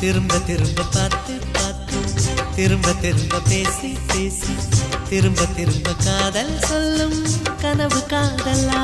திரும்ப திரும்ப பார்த்து பார்த்து திரும்ப திரும்ப பேசி பேசி திரும்ப திரும்ப காதல் சொல்லும் கனவு காதலா